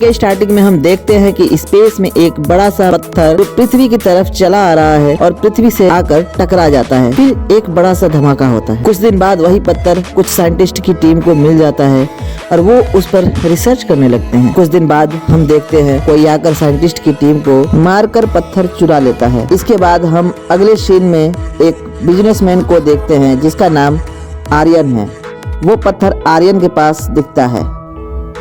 के स्टार्टिंग में हम देखते हैं कि स्पेस में एक बड़ा सा पत्थर पृथ्वी की तरफ चला आ रहा है और पृथ्वी से आकर टकरा जाता है। फिर एक बड़ा सा धमाका होता है। कुछ दिन बाद वही पत्थर कुछ साइंटिस्ट की टीम को मिल जाता है और वो उस पर रिसर्च करने लगते हैं। कुछ दिन बाद हम देखते हैं कोई आकर साइंटिस्ट की टीम को मारकर पत्थर चुरा लेता है। इसके बाद हम अगले सीन में एक बिजनेसमैन को देखते हैं जिसका नाम आर्यन है। वो पत्थर आर्यन के पास दिखता है।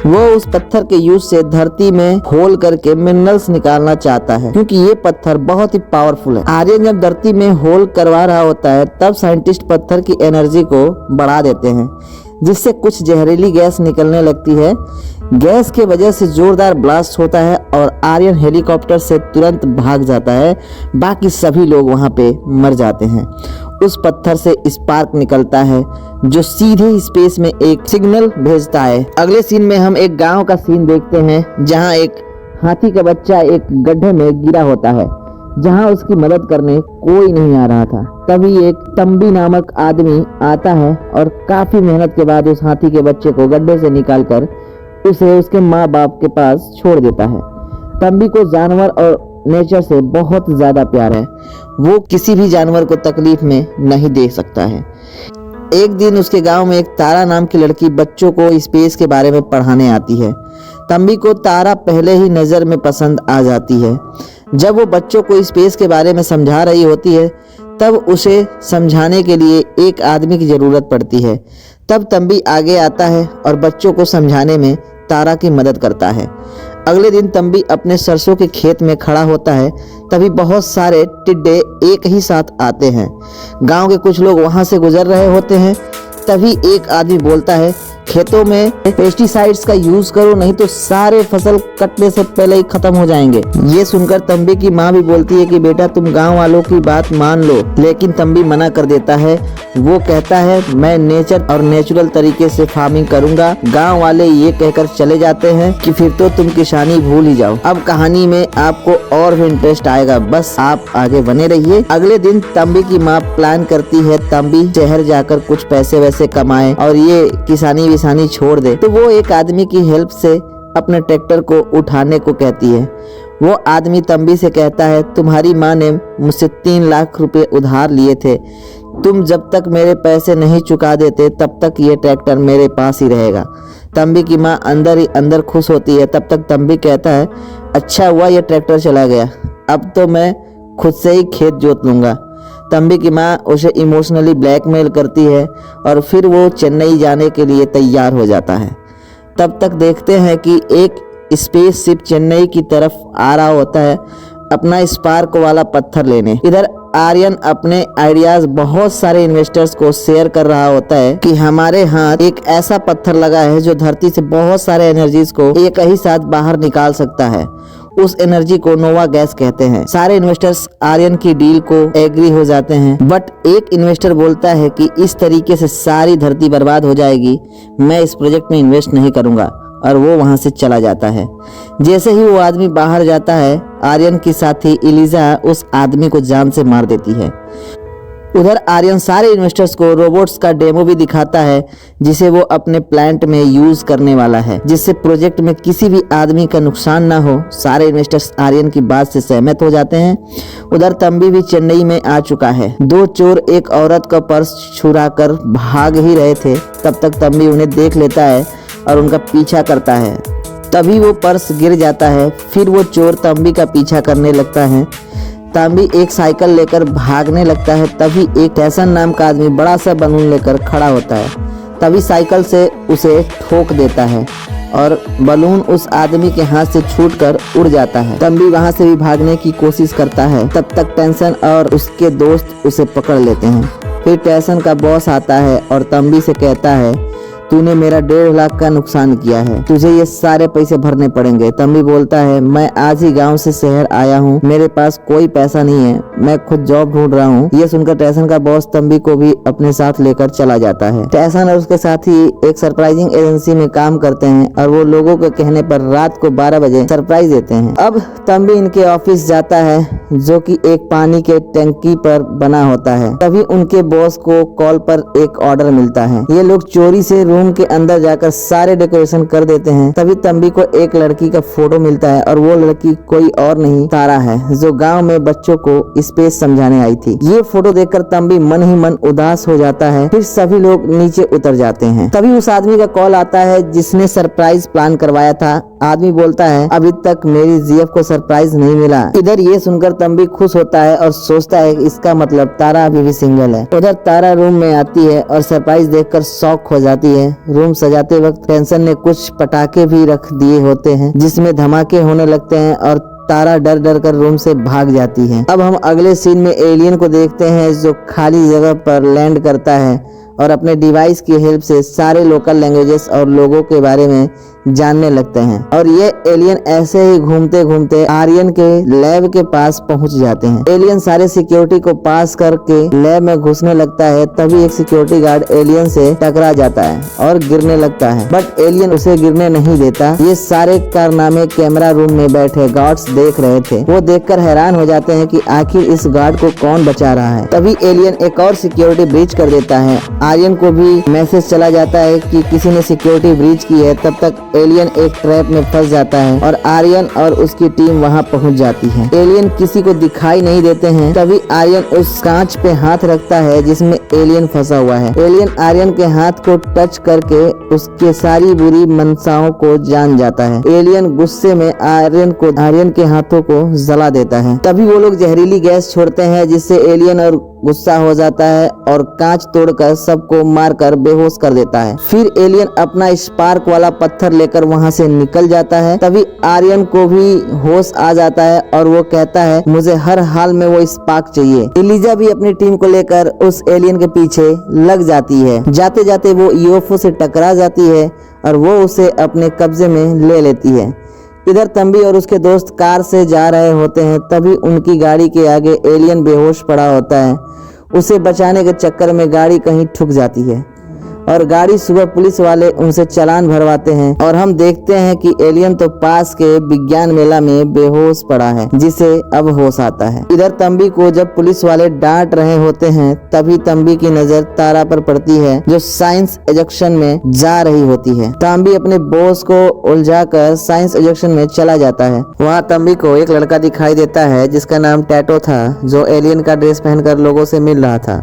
वो उस पत्थर के यूज से धरती में होल करके मिनरल्स निकालना चाहता है क्योंकि ये पत्थर बहुत ही पावरफुल है। आर्यन जब धरती में होल करवा रहा होता है तब साइंटिस्ट पत्थर की एनर्जी को बढ़ा देते हैं जिससे कुछ जहरीली गैस निकलने लगती है। गैस के वजह से जोरदार ब्लास्ट होता है और आर्यन हेलीकॉप्टर से तुरंत भाग जाता है। बाकी सभी लोग वहां पे मर जाते हैं। उस पत्थर से स्पार्क निकलता है जो सीधे स्पेस में एक सिग्नल भेजता है। अगले सीन में हम एक गांव का सीन देखते हैं जहां एक हाथी का बच्चा एक गड्ढे में गिरा होता है जहां उसकी मदद करने कोई नहीं आ रहा था। तभी एक तंबी नामक आदमी आता है और काफी मेहनत के बाद उस हाथी के बच्चे को गड्ढे से निकालकर उसे उसके माँ बाप के पास छोड़ देता है। तंबी को जानवर और नेचर से बहुत ज्यादा प्यार है। वो किसी भी जानवर को तकलीफ में नहीं दे सकता है। एक दिन उसके गांव में एक तारा नाम की लड़की बच्चों को स्पेस के बारे में पढ़ाने आती है। तंबी को तारा पहले ही नजर में पसंद आ जाती है। जब वो बच्चों को स्पेस के बारे में समझा रही होती है तब उसे समझाने के लिए एक आदमी की जरूरत पड़ती है। तब तंबी आगे आता है और बच्चों को समझाने में तारा की मदद करता है। अगले दिन तंबी अपने सरसों के खेत में खड़ा होता है। तभी बहुत सारे टिड्डे एक ही साथ आते हैं। गांव के कुछ लोग वहां से गुजर रहे होते हैं। तभी एक आदमी बोलता है खेतों में पेस्टिसाइड्स का यूज करो नहीं तो सारे फसल कटने से पहले ही खत्म हो जाएंगे। ये सुनकर तंबी की माँ भी बोलती है कि बेटा तुम गांव वालों की बात मान लो, लेकिन तंबी मना कर देता है। वो कहता है मैं नेचर और नेचुरल तरीके से फार्मिंग करूंगा। गांव वाले ये कहकर चले जाते हैं कि फिर तो तुम किसानी भूल ही जाओ। अब कहानी में आपको और भी इंटरेस्ट आएगा, बस आप आगे बने रहिए। अगले दिन तंबी की माँ प्लान करती है तंबी शहर जाकर कुछ पैसे वैसे कमाए और ये किसानी विसानी छोड़ दे। तो वो एक आदमी की हेल्प से अपने ट्रैक्टर को उठाने को कहती है। वो आदमी तंबी से कहता है तुम्हारी माँ ने मुझसे 3 लाख रुपए उधार लिए थे। तुम जब तक मेरे पैसे नहीं चुका देते तब तक ये ट्रैक्टर मेरे पास ही रहेगा। तंबी की माँ अंदर ही अंदर खुश होती है। तब तक तंबी कहता है अच्छा हुआ ये ट्रैक्टर चला गया, अब तो मैं खुद से ही खेत जोत लूंगा। तंबी की माँ उसे इमोशनली ब्लैकमेल करती है और फिर वो चेन्नई जाने के लिए तैयार हो जाता है। तब तक देखते हैं कि एक स्पेसशिप चेन्नई की तरफ आ रहा होता है अपना स्पार्क वाला पत्थर लेने। इधर आर्यन अपने आइडियाज बहुत सारे इन्वेस्टर्स को शेयर कर रहा होता है कि हमारे हाथ एक ऐसा पत्थर लगा है जो धरती से बहुत सारे एनर्जीज को एक ही साथ बाहर निकाल सकता है। उस एनर्जी को नोवा गैस कहते हैं। सारे इन्वेस्टर्स आर्यन की डील को एग्री हो जाते हैं, बट एक इन्वेस्टर बोलता है कि इस तरीके से सारी धरती बर्बाद हो जाएगी, मैं इस प्रोजेक्ट में इन्वेस्ट नहीं करूंगा, और वो वहां से चला जाता है। जैसे ही वो आदमी बाहर जाता है आर्यन की साथी एलिजा उस आदमी को जान से मार देती है। उधर आर्यन सारे इन्वेस्टर्स को रोबोट्स का डेमो भी दिखाता है जिसे वो अपने प्लांट में यूज करने वाला है, जिससे प्रोजेक्ट में किसी भी आदमी का नुकसान ना हो। सारे इन्वेस्टर्स आर्यन की बात से सहमत हो जाते हैं। उधर तंबी भी चेन्नई में आ चुका है। 2 चोर एक औरत का पर्स चुरा कर भाग ही रहे थे। तब तक तंबी उन्हें देख लेता है और उनका पीछा करता है। तभी वो पर्स गिर जाता है। फिर वो चोर तंबी का पीछा करने लगता है। तंबी एक साइकिल लेकर भागने लगता है। तभी एक टैसन नाम का आदमी बड़ा सा बलून लेकर खड़ा होता है। तभी साइकिल से उसे ठोक देता है और बलून उस आदमी के हाथ से छूटकर उड़ जाता है। तंबी वहां से भी भागने की कोशिश करता है। तब तक टैसन और उसके दोस्त उसे पकड़ लेते हैं। फिर टैसन का बॉस आता है और तंबी से कहता है तूने मेरा 1.5 लाख का नुकसान किया है, तुझे ये सारे पैसे भरने पड़ेंगे। तंबी बोलता है मैं आज ही गांव से शहर आया हूँ, मेरे पास कोई पैसा नहीं है, मैं खुद जॉब ढूंढ रहा हूँ। ये सुनकर टैसन का बॉस तंबी को भी अपने साथ लेकर चला जाता है। टैसन और उसके साथी एक सरप्राइजिंग एजेंसी में काम करते हैं और वो लोगों के कहने पर रात को 12 बजे सरप्राइज देते हैं। अब तंबी इनके ऑफिस जाता है जो कि एक पानी के टंकी पर बना होता है। तभी उनके बॉस को कॉल पर एक ऑर्डर मिलता है। ये लोग चोरी से रूम के अंदर जाकर सारे डेकोरेशन कर देते हैं। तभी तंबी को एक लड़की का फोटो मिलता है और वो लड़की कोई और नहीं तारा है, जो गांव में बच्चों को स्पेस समझाने आई थी। ये फोटो देखकर तंबी मन ही मन उदास हो जाता है। फिर सभी लोग नीचे उतर जाते हैं। तभी उस आदमी का कॉल आता है जिसने सरप्राइज प्लान करवाया था। आदमी बोलता है अभी तक मेरी जीएफ को सरप्राइज नहीं मिला। इधर ये सुनकर तंबी खुश होता है और सोचता है इसका मतलब तारा अभी भी सिंगल है। उधर तारा रूम में आती है और सरप्राइज देखकर शॉक हो जाती है। रूम सजाते वक्त टेंशन ने कुछ पटाखे भी रख दिए होते हैं जिसमें धमाके होने लगते हैं और तारा डर डर कर रूम से भाग जाती है। अब हम अगले सीन में एलियन को देखते हैं जो खाली जगह पर लैंड करता है और अपने डिवाइस की हेल्प से सारे लोकल लैंग्वेजेस और लोगों के बारे में जानने लगते हैं। और ये एलियन ऐसे ही घूमते घूमते आर्यन के लैब के पास पहुंच जाते हैं। एलियन सारे सिक्योरिटी को पास करके लैब में घुसने लगता है। तभी एक सिक्योरिटी गार्ड एलियन से टकरा जाता है और गिरने लगता है, बट एलियन उसे गिरने नहीं देता। ये सारे कारनामे कैमरा रूम में बैठे गार्ड्स देख रहे थे। वो देखकर हैरान हो जाते हैं कि आखिर इस गार्ड को कौन बचा रहा है। तभी एलियन एक और सिक्योरिटी ब्रीच कर देता है। आर्यन को भी मैसेज चला जाता है कि किसी ने सिक्योरिटी ब्रीच की है। तब तक एलियन एक ट्रैप में फंस जाता है और आर्यन और उसकी टीम वहां पहुंच जाती है। एलियन किसी को दिखाई नहीं देते हैं। तभी आर्यन उस कांच पे हाथ रखता है जिसमें एलियन फंसा हुआ है। एलियन आर्यन के हाथ को टच करके उसके सारी बुरी मनसाओं को जान जाता है। एलियन गुस्से में आर्यन के हाथों को जला देता है। तभी वो लोग जहरीली गैस छोड़ते हैं जिससे एलियन और गुस्सा हो जाता है और कांच तोड़कर सबको मारकर बेहोश कर देता है। फिर एलियन अपना स्पार्क वाला पत्थर लेकर वहां से निकल जाता है। तभी आर्यन को भी होश आ जाता है और वो कहता है मुझे हर हाल में वो स्पार्क चाहिए। एलिजा भी अपनी टीम को लेकर उस एलियन के पीछे लग जाती है। जाते जाते वो यूएफओ से टकरा जाती है और वो उसे अपने कब्जे में ले लेती है। इधर तंबी और उसके दोस्त कार से जा रहे होते हैं। तभी उनकी गाड़ी के आगे एलियन बेहोश पड़ा होता है। उसे बचाने के चक्कर में गाड़ी कहीं ठुक जाती है और गाड़ी सुबह पुलिस वाले उनसे चालान भरवाते हैं और हम देखते हैं कि एलियन तो पास के विज्ञान मेला में बेहोश पड़ा है, जिसे अब होश आता है। इधर तंबी को जब पुलिस वाले डांट रहे होते हैं तभी तंबी की नजर तारा पर पड़ती है जो साइंस एजेक्शन में जा रही होती है। तंबी अपने बॉस को उलझाकर साइंस एजेक्शन में चला जाता है। वहाँ तंबी को एक लड़का दिखाई देता है जिसका नाम टैटो था, जो एलियन का ड्रेस पहनकर लोगों से मिल रहा था।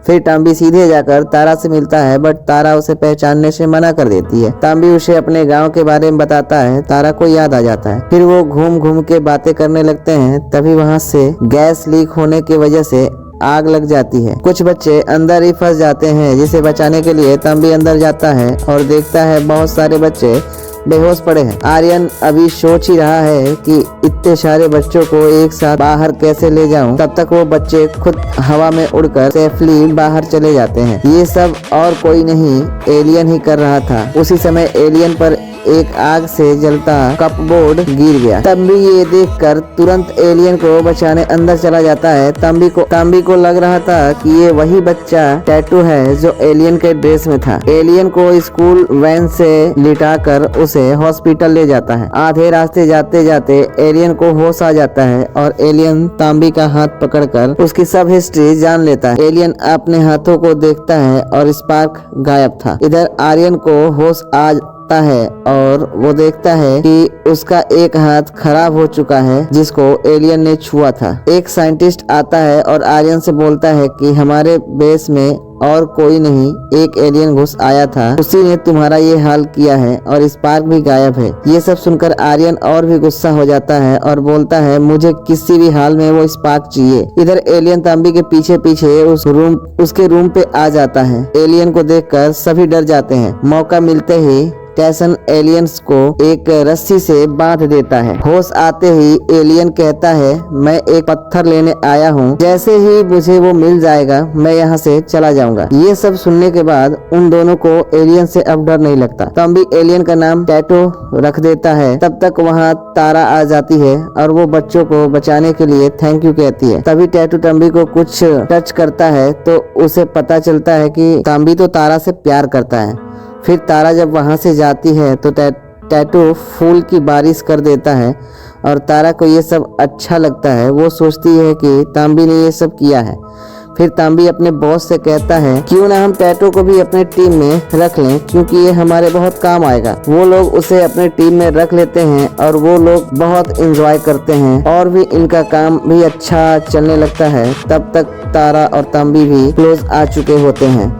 फिर तंबी सीधे जाकर तारा से मिलता है, बट तारा उसे पहचानने से मना कर देती है। तंबी उसे अपने गांव के बारे में बताता है। तारा को याद आ जाता है। फिर वो घूम घूम के बातें करने लगते हैं। तभी वहां से गैस लीक होने की वजह से आग लग जाती है। कुछ बच्चे अंदर ही फंस जाते हैं, जिसे बचाने के लिए तंबी अंदर जाता है और देखता है बहुत सारे बच्चे बेहोश पड़े हैं। आर्यन अभी सोच ही रहा है कि इतने सारे बच्चों को एक साथ बाहर कैसे ले जाऊं। तब तक वो बच्चे खुद हवा में उड़कर सेफली बाहर चले जाते हैं। ये सब और कोई नहीं, एलियन ही कर रहा था। उसी समय एलियन पर एक आग से जलता कपबोर्ड गिर गया। तंबी ये देखकर तुरंत एलियन को बचाने अंदर चला जाता है। तंबी को लग रहा था कि ये वही बच्चा टैटू है जो एलियन के ड्रेस में था। एलियन को स्कूल वैन से लिटाकर उसे हॉस्पिटल ले जाता है। आधे रास्ते जाते जाते एलियन को होश आ जाता है और एलियन तंबी का हाथ पकड़कर उसकी सब हिस्ट्री जान लेता है। एलियन अपने हाथों को देखता है और स्पार्क गायब था। इधर आर्यन को होश आता है और वो देखता है कि उसका एक हाथ खराब हो चुका है जिसको एलियन ने छुआ था। एक साइंटिस्ट आता है और आर्यन से बोलता है कि हमारे बेस में और कोई नहीं, एक एलियन घुस आया था, उसी ने तुम्हारा ये हाल किया है और स्पार्क भी गायब है। ये सब सुनकर आर्यन और भी गुस्सा हो जाता है और बोलता है मुझे किसी भी हाल में वो स्पार्क चाहिए। इधर एलियन तंबी के पीछे पीछे उसके रूम पे आ जाता है। एलियन को देखकर सभी डर जाते हैं। मौका मिलते ही टैसन एलियंस को एक रस्सी से बांध देता है। होश आते ही एलियन कहता है, मैं एक पत्थर लेने आया हूँ, जैसे ही मुझे वो मिल जाएगा मैं यहाँ से चला जाऊंगा। ये सब सुनने के बाद उन दोनों को एलियन से अब डर नहीं लगता। तंबी एलियन का नाम टैटो रख देता है। तब तक वहाँ तारा आ जाती है और वो बच्चों को बचाने के लिए थैंक यू कहती है। तभी टैटू तंबी को कुछ टच करता है तो उसे पता चलता है कि तंबी तो तारा से प्यार करता है। फिर तारा जब वहाँ से जाती है तो टैटू फूल की बारिश कर देता है और तारा को ये सब अच्छा लगता है। वो सोचती है कि तांबी ने ये सब किया है। फिर तांबी अपने बॉस से कहता है, क्यों ना हम टैटू को भी अपने टीम में रख लें, क्योंकि ये हमारे बहुत काम आएगा। वो लोग उसे अपने टीम में रख लेते हैं और वो लोग बहुत एंजॉय करते हैं और भी इनका काम भी अच्छा चलने लगता है। तब तक तारा और तांबी भी क्लोज आ चुके होते हैं।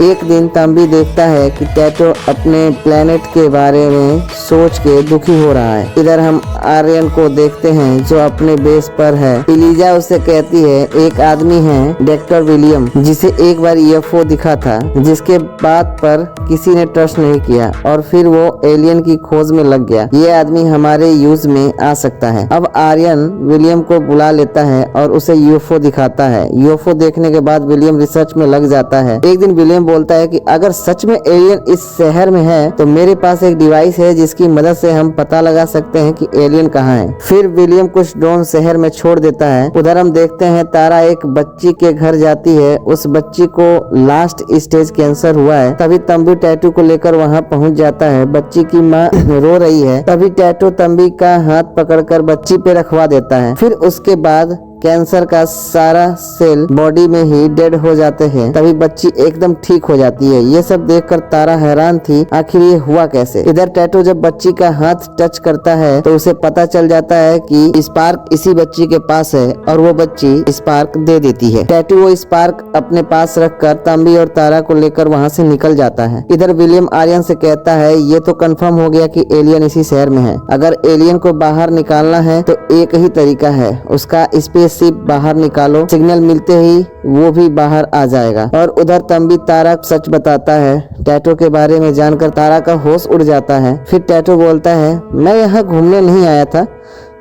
एक दिन तंबी देखता है कि टैटो अपने प्लेनेट के बारे में सोच के दुखी हो रहा है। इधर हम आर्यन को देखते हैं जो अपने बेस पर है। इलीजा उसे कहती है, एक आदमी है डॉक्टर विलियम, जिसे एक बार यूएफओ दिखा था, जिसके बात पर किसी ने ट्रस्ट नहीं किया और फिर वो एलियन की खोज में लग गया। ये आदमी हमारे यूज में आ सकता है। अब आर्यन विलियम को बुला लेता है और उसे यूएफओ दिखाता है। यूएफओ देखने के बाद विलियम रिसर्च में लग जाता है। एक दिन विलियम बोलता है कि अगर सच में एलियन इस शहर में है तो मेरे पास एक डिवाइस है जिसकी मदद से हम पता लगा सकते हैं कि एलियन कहाँ है। फिर विलियम कुछ ड्रोन शहर में छोड़ देता है। उधर हम देखते हैं तारा एक बच्ची के घर जाती है। उस बच्ची को लास्ट स्टेज कैंसर हुआ है। तभी तंबी टैटू को लेकर वहाँ पहुँच जाता है। बच्ची की माँ रो रही है। तभी टैटू तंबी का हाथ पकड़कर बच्ची पे रखवा देता है। फिर उसके बाद कैंसर का सारा सेल बॉडी में ही डेड हो जाते हैं। तभी बच्ची एकदम ठीक हो जाती है। ये सब देखकर तारा हैरान थी, आखिर ये हुआ कैसे। इधर टैटू जब बच्ची का हाथ टच करता है तो उसे पता चल जाता है कि स्पार्क इसी बच्ची के पास है और वो बच्ची स्पार्क दे देती है। टैटू वो स्पार्क अपने पास रखकर तंबी और तारा को लेकर वहाँ से निकल जाता है। इधर विलियम आर्यन से कहता है, ये तो कंफर्म हो गया कि एलियन इसी शहर में है। अगर एलियन को बाहर निकालना है तो एक ही तरीका है, उसका स्पेस शिप बाहर निकालो, सिग्नल मिलते ही वो भी बाहर आ जाएगा। और उधर तंबी तारा सच बताता है। टैटू के बारे में जानकर तारा का होश उड़ जाता है। फिर टैटू बोलता है, मैं यहाँ घूमने नहीं आया था,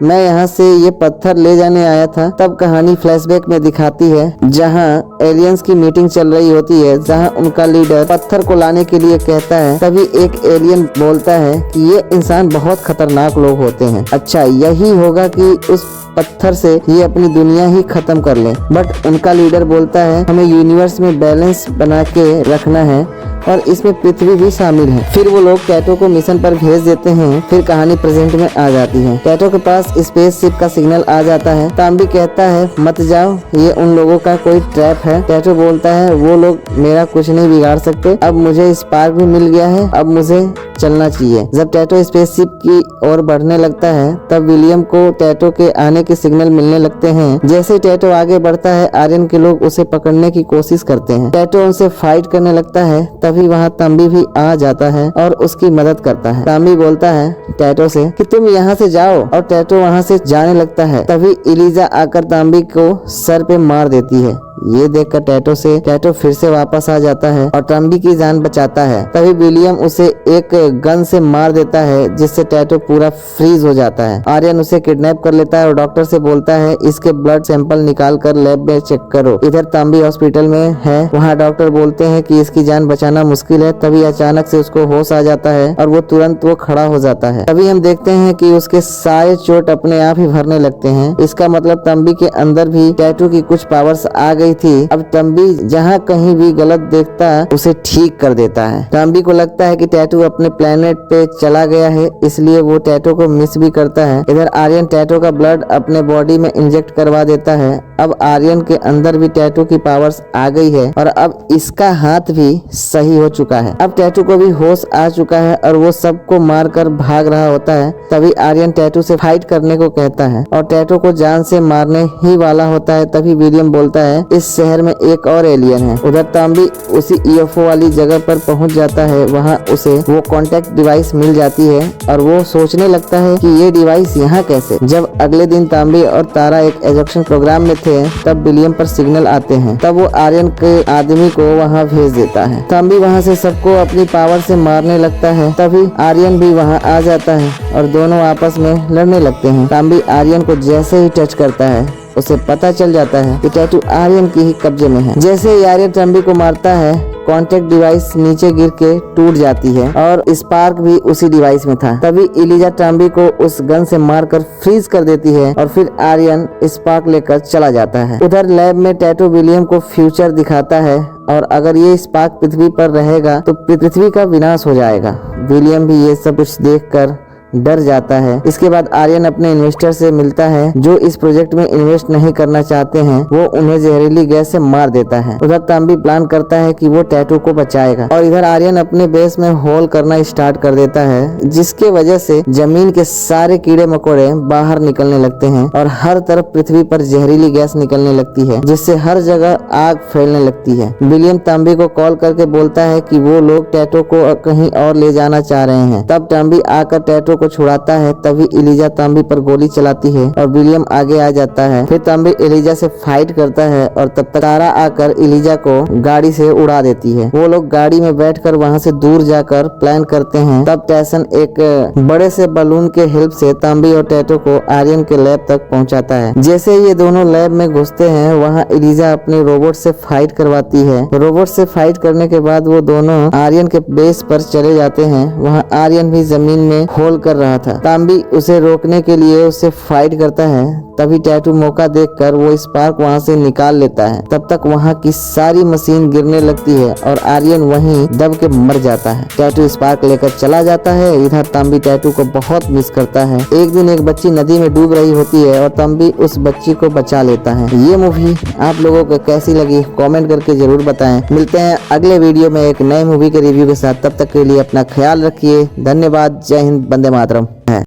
मैं यहाँ से ये पत्थर ले जाने आया था। तब कहानी फ्लैशबैक में दिखाती है जहाँ एलियंस की मीटिंग चल रही होती है, जहाँ उनका लीडर पत्थर को लाने के लिए कहता है। तभी एक एलियन बोलता है कि ये इंसान बहुत खतरनाक लोग होते हैं। अच्छा, यही होगा कि उस पत्थर से ये अपनी दुनिया ही खत्म कर ले। बट उनका लीडर बोलता है, हमें यूनिवर्स में बैलेंस बना के रखना है और इसमें पृथ्वी भी शामिल है। फिर वो लोग टैटू को मिशन पर भेज देते हैं। फिर कहानी प्रेजेंट में आ जाती है। टैटू के पास स्पेसशिप का सिग्नल आ जाता है। तांबी कहता है, मत जाओ, ये उन लोगों का कोई ट्रैप है। टैटू बोलता है, वो लोग मेरा कुछ नहीं बिगाड़ सकते। अब मुझे स्पार्क भी मिल गया है, अब मुझे चलना चाहिए। जब टैटू स्पेसशिप की ओर बढ़ने लगता है तब विलियम को टैटू के आने के सिग्नल मिलने लगते हैं। जैसे ही टैटू आगे बढ़ता है आर्यन के लोग उसे पकड़ने की कोशिश करते हैं। टैटू उनसे फाइट करने लगता है। तभी वहाँ तंबी भी आ जाता है और उसकी मदद करता है। तंबी बोलता है टैटू से कि तुम यहाँ से जाओ और टैटू वहाँ से जाने लगता है। तभी इलीजा आकर तंबी को सर पे मार देती है। ये देखकर टैटू फिर से वापस आ जाता है और तंबी की जान बचाता है। तभी विलियम उसे एक गन से मार देता है जिससे टैटू पूरा फ्रीज हो जाता है। आर्यन उसे किडनैप कर लेता है और डॉक्टर से बोलता है, इसके ब्लड सैंपल निकाल कर लैब में चेक करो। इधर तंबी हॉस्पिटल में है। वहाँ डॉक्टर बोलते हैं कि इसकी जान बचाना मुश्किल है। तभी अचानक से उसको होश आ जाता है और वो तुरंत खड़ा हो जाता है। तभी हम देखते हैं कि उसके सारे चोट अपने आप ही भरने लगते हैं। इसका मतलब तंबी के अंदर भी टैटू की कुछ पावर्स आ गई थी। अब तंबी जहाँ कहीं भी गलत देखता उसे ठीक कर देता है। तंबी को लगता है कि टैटू अपने प्लेनेट पे चला गया है, इसलिए वो टैटू को मिस भी करता है। इधर आर्यन टैटू का ब्लड अपने बॉडी में इंजेक्ट करवा देता है। अब आर्यन के अंदर भी टैटू की पावर्स आ गई है और अब इसका हाथ भी सही हो चुका है। अब टैटू को भी होश आ चुका है और वो सबको मारकर भाग रहा होता है। तभी आर्यन टैटू से फाइट करने को कहता है और टैटू को जान से मारने ही वाला होता है। तभी विलियम बोलता है, इस शहर में एक और एलियन है। उधर तांबी उसी यूएफओ वाली जगह पर पहुंच जाता है। वहां उसे वो कॉन्टेक्ट डिवाइस मिल जाती है और वो सोचने लगता है कि ये डिवाइस यहाँ कैसे। जब अगले दिन तांबी और तारा एक एजेक्शन प्रोग्राम में थे तब विलियम पर सिग्नल आते हैं। तब वो आर्यन के आदमी को वहाँ भेज देता है। तांबी वहाँ से सबको अपनी पावर से मारने लगता है। तभी आर्यन भी वहाँ आ जाता है और दोनों आपस में लड़ने लगते हैं। तांबी आर्यन को जैसे ही टच करता है उसे पता चल जाता है कि टैटू आर्यन की ही कब्जे में है। जैसे ही आर्यन तांबी को मारता है कॉन्टेक्ट डिवाइस नीचे गिर के टूट जाती है और स्पार्क भी उसी डिवाइस में था। तभी एलिजा तांबी को उस गन से मारकर फ्रीज कर देती है और फिर आर्यन स्पार्क लेकर चला जाता है। उधर लैब में टैटू विलियम को फ्यूचर दिखाता है और अगर ये स्पार्क पृथ्वी पर रहेगा तो पृथ्वी का विनाश हो जाएगा। विलियम भी ये सब कुछ देखकर डर जाता है। इसके बाद आर्यन अपने इन्वेस्टर से मिलता है जो इस प्रोजेक्ट में इन्वेस्ट नहीं करना चाहते हैं। वो उन्हें जहरीली गैस से मार देता है। उधर तांबी प्लान करता है कि वो टैटू को बचाएगा और इधर आर्यन अपने बेस में होल करना स्टार्ट कर देता है जिसके वजह से जमीन के सारे कीड़े मकोड़े बाहर निकलने लगते हैं और हर तरफ पृथ्वी पर जहरीली गैस निकलने लगती है जिससे हर जगह आग फैलने लगती है। विलियम तांबी को कॉल करके बोलता है कि वो लोग टैटू को कहीं और ले जाना चाह रहे हैं। तब तांबी आकर टैटू को छुड़ाता है। तभी एलिजा तांबी पर गोली चलाती है और विलियम आगे आ जाता है। फिर तांबी एलिजा से फाइट करता है और तब तक तारा आकर एलिजा को गाड़ी से उड़ा देती है। वो लोग गाड़ी में बैठकर वहां से दूर जाकर प्लान करते हैं। तब टैसन एक बड़े से बलून के हेल्प से तांबी और टैटू को आर्यन के लैब तक पहुंचाता है। जैसे ये दोनों लैब में घुसते हैं वहाँ एलिजा अपने रोबोट से फाइट करवाती है। रोबोट से फाइट करने के बाद वो दोनों आर्यन के बेस पर चले जाते हैं। वहाँ आर्यन भी जमीन में होल कर रहा था। तांबी उसे रोकने के लिए उससे फाइट करता है। तभी टैटू मौका देखकर वो स्पार्क वहाँ से निकाल लेता है। तब तक वहाँ की सारी मशीन गिरने लगती है और आर्यन वहीं दब के मर जाता है। टैटू स्पार्क लेकर चला जाता है। इधर तांबी टैटू को बहुत मिस करता है। एक दिन एक बच्ची नदी में डूब रही होती है और तांबी उस बच्ची को बचा लेता है। ये मूवी आप लोगों को कैसी लगी कमेंट करके जरूर बताएं। मिलते हैं अगले वीडियो में एक नए मूवी के रिव्यू के साथ। तब तक के लिए अपना ख्याल रखिए। धन्यवाद। जय हिंद। वंदे मातरम।